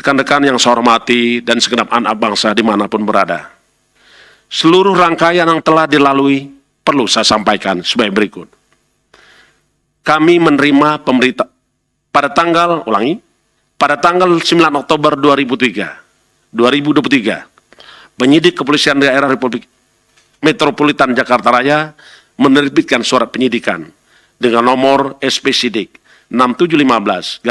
rekan-rekan yang saya hormati dan segenap anak bangsa dimanapun berada. Seluruh rangkaian yang telah dilalui perlu saya sampaikan sebagai berikut. Kami menerima pemerintah pada tanggal 9 Oktober 2023, penyidik Kepolisian Daerah Republik Metropolitan Jakarta Raya menerbitkan surat penyidikan dengan nomor SP Sidik 6715/10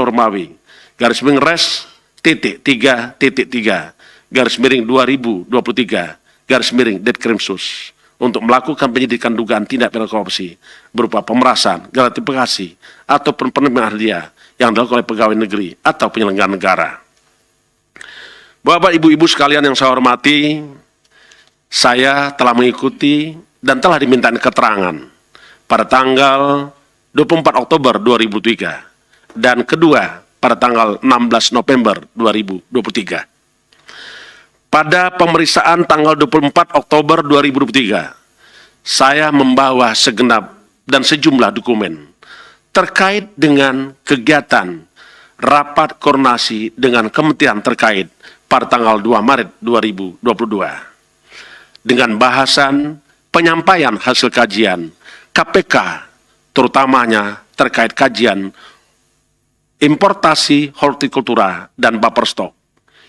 Romawi /Res titik 3 2023 Detkrimsus untuk melakukan penyidikan dugaan tindak pidana korupsi berupa pemerasan, gratifikasi, ataupun penerimaan hadiah yang dilakukan oleh pegawai negeri atau penyelenggara negara. Bapak, Ibu-Ibu sekalian yang saya hormati, saya telah mengikuti dan telah dimintain keterangan pada tanggal 24 Oktober 2003 dan kedua pada tanggal 16 November 2023. Pada pemeriksaan tanggal 24 Oktober 2023, saya membawa segenap dan sejumlah dokumen terkait dengan kegiatan rapat koordinasi dengan kementerian terkait pada tanggal 2 Maret 2022 dengan bahasan penyampaian hasil kajian KPK, terutamanya terkait kajian importasi hortikultura dan buffer stock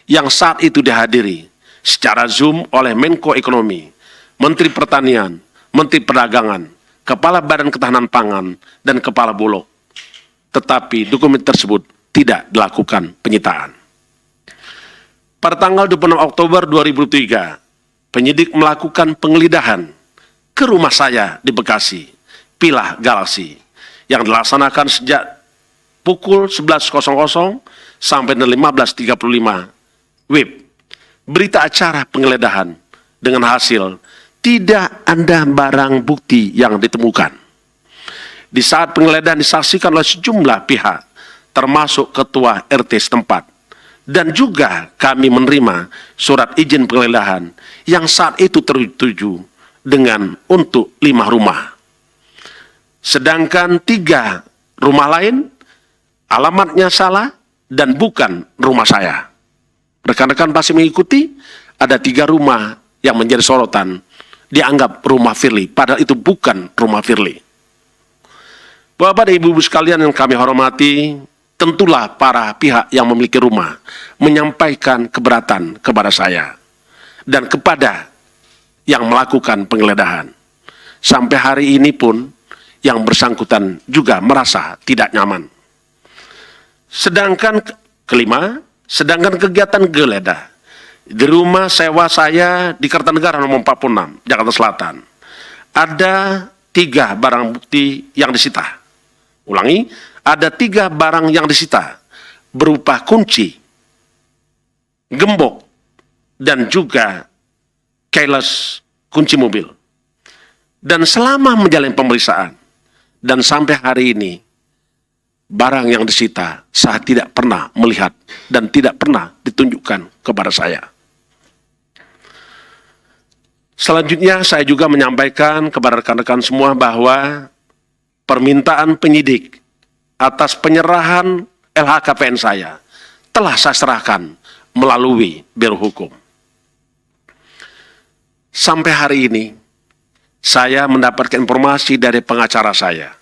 yang saat itu dihadiri secara Zoom oleh Menko Ekonomi, Menteri Pertanian, Menteri Perdagangan, Kepala Badan Ketahanan Pangan, dan Kepala Bulog. Tetapi dokumen tersebut tidak dilakukan penyitaan. Pada tanggal 26 Oktober 2003, penyidik melakukan penggeledahan ke rumah saya di Bekasi, Pilah Galaksi, yang dilaksanakan sejak pukul 11.00 sampai 15.35 WIB. Berita acara penggeledahan dengan hasil tidak ada barang bukti yang ditemukan. Di saat penggeledahan disaksikan oleh sejumlah pihak, termasuk ketua RT setempat, dan juga kami menerima surat izin penggeledahan yang saat itu tertuju dengan untuk 5 rumah. Sedangkan 3 rumah lain alamatnya salah dan bukan rumah saya. Rekan-rekan pasti mengikuti, ada 3 rumah yang menjadi sorotan, dianggap rumah Firly, padahal itu bukan rumah Firly. Bapak dan Ibu-Ibu sekalian yang kami hormati, tentulah para pihak yang memiliki rumah menyampaikan keberatan kepada saya dan kepada yang melakukan penggeledahan. Sampai hari ini pun yang bersangkutan juga merasa tidak nyaman. Sedangkan sedangkan kegiatan geledah di rumah sewa saya di Kertanegara nomor 46, Jakarta Selatan, ada 3 barang bukti yang disita. Ulangi, ada 3 barang yang disita berupa kunci, gembok, dan juga keyless kunci mobil. Dan selama menjalani pemeriksaan dan sampai hari ini, barang yang disita saya tidak pernah melihat dan tidak pernah ditunjukkan kepada saya. Selanjutnya saya juga menyampaikan kepada rekan-rekan semua bahwa permintaan penyidik atas penyerahan LHKPN saya telah saya serahkan melalui Biro Hukum. Sampai hari ini saya mendapatkan informasi dari pengacara saya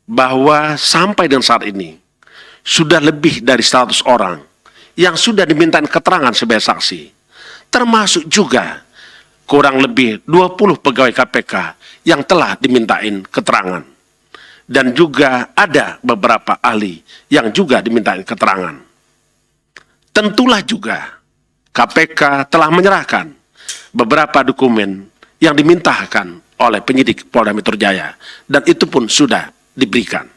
bahwa sampai dengan saat ini sudah lebih dari 100 orang yang sudah dimintain keterangan sebagai saksi, termasuk juga kurang lebih 20 pegawai KPK yang telah dimintain keterangan, dan juga ada beberapa ahli yang juga dimintain keterangan. Tentulah juga KPK telah menyerahkan beberapa dokumen yang dimintakan oleh penyidik Polda Metro Jaya, dan itu pun sudah diberikan.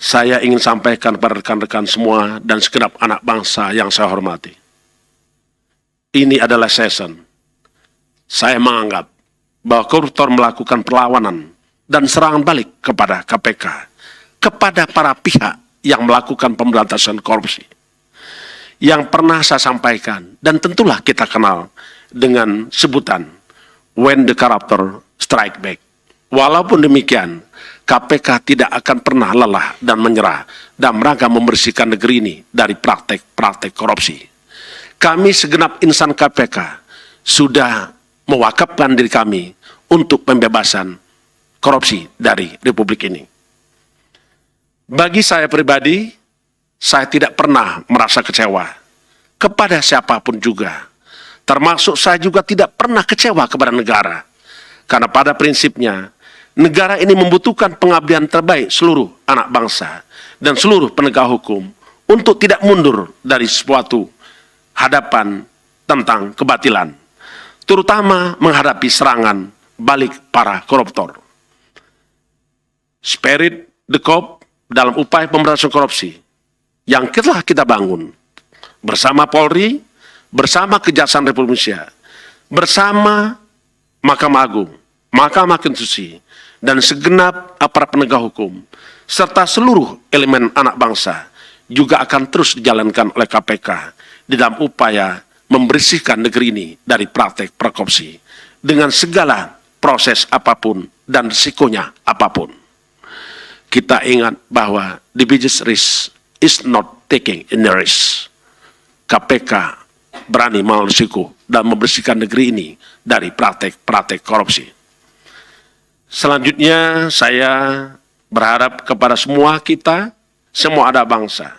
Saya ingin sampaikan kepada rekan-rekan semua dan segenap anak bangsa yang saya hormati. Ini adalah season. Saya menganggap bahwa koruptor melakukan perlawanan dan serangan balik kepada KPK, kepada para pihak yang melakukan pemberantasan korupsi. Yang pernah saya sampaikan, dan tentulah kita kenal dengan sebutan when the corruptor strike back. Walaupun demikian, KPK tidak akan pernah lelah dan menyerah dalam rangka membersihkan negeri ini dari praktek-praktek korupsi. Kami segenap insan KPK sudah mewakafkan diri kami untuk pembebasan korupsi dari Republik ini. Bagi saya pribadi, saya tidak pernah merasa kecewa kepada siapapun juga. Termasuk saya juga tidak pernah kecewa kepada negara. Karena pada prinsipnya, negara ini membutuhkan pengabdian terbaik seluruh anak bangsa dan seluruh penegak hukum untuk tidak mundur dari suatu hadapan tentang kebatilan, terutama menghadapi serangan balik para koruptor. Spirit the cop dalam upaya pemberantasan korupsi yang telah kita bangun bersama Polri, bersama Kejaksaan Republik Indonesia, bersama Mahkamah Agung, Mahkamah Konstitusi, dan segenap aparat penegak hukum, serta seluruh elemen anak bangsa juga akan terus dijalankan oleh KPK di dalam upaya membersihkan negeri ini dari praktek korupsi dengan segala proses apapun dan risikonya apapun. Kita ingat bahwa the biggest risk is not taking any risk. KPK berani mengambil risiko dan membersihkan negeri ini dari praktek-praktek korupsi. Selanjutnya saya berharap kepada semua kita, semua anak bangsa,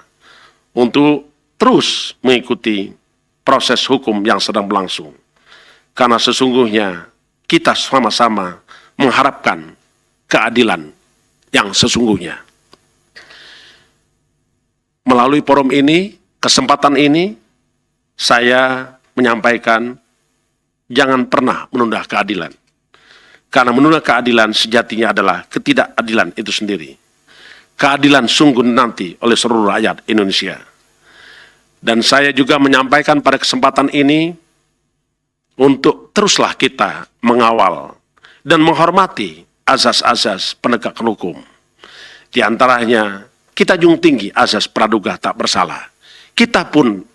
untuk terus mengikuti proses hukum yang sedang berlangsung. Karena sesungguhnya kita sama-sama mengharapkan keadilan yang sesungguhnya. Melalui forum ini, kesempatan ini, saya menyampaikan jangan pernah menunda keadilan. Karena menunda keadilan sejatinya adalah ketidakadilan itu sendiri. Keadilan sungguh nanti oleh seluruh rakyat Indonesia. Dan saya juga menyampaikan pada kesempatan ini untuk teruslah kita mengawal dan menghormati azas-azas penegakan hukum. Di antaranya kita junjung tinggi azas praduga tak bersalah. Kita pun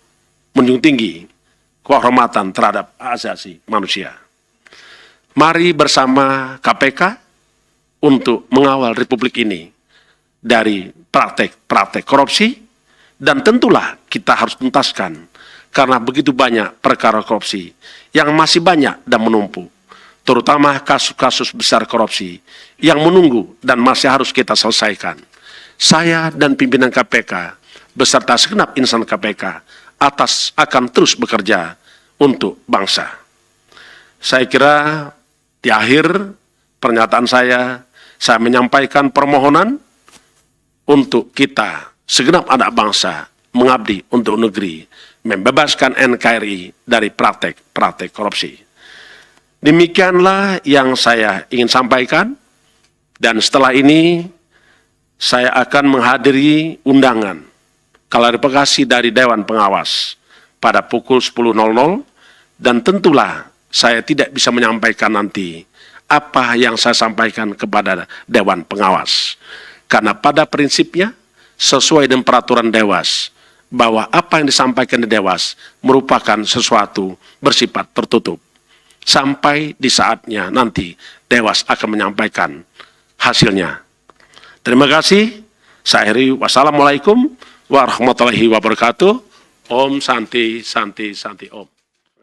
menjunjung tinggi kehormatan terhadap asasi manusia. Mari bersama KPK untuk mengawal Republik ini dari praktek-praktek korupsi, dan tentulah kita harus tuntaskan karena begitu banyak perkara korupsi yang masih banyak dan menumpuk, terutama kasus-kasus besar korupsi yang menunggu dan masih harus kita selesaikan. Saya dan pimpinan KPK beserta segenap insan KPK akan terus bekerja untuk bangsa. Saya kira di akhir pernyataan saya menyampaikan permohonan untuk kita segenap anak bangsa mengabdi untuk negeri, membebaskan NKRI dari praktek-praktek korupsi. Demikianlah yang saya ingin sampaikan, dan setelah ini saya akan menghadiri undangan klarifikasi dari Dewan Pengawas pada pukul 10.00, dan tentulah saya tidak bisa menyampaikan nanti apa yang saya sampaikan kepada Dewan Pengawas. Karena pada prinsipnya, sesuai dengan peraturan Dewas, bahwa apa yang disampaikan di Dewas merupakan sesuatu bersifat tertutup. Sampai di saatnya nanti Dewas akan menyampaikan hasilnya. Terima kasih. Saya akhiri. Wassalamualaikum warahmatullahi wabarakatuh. Om Santi Santi Santi Om.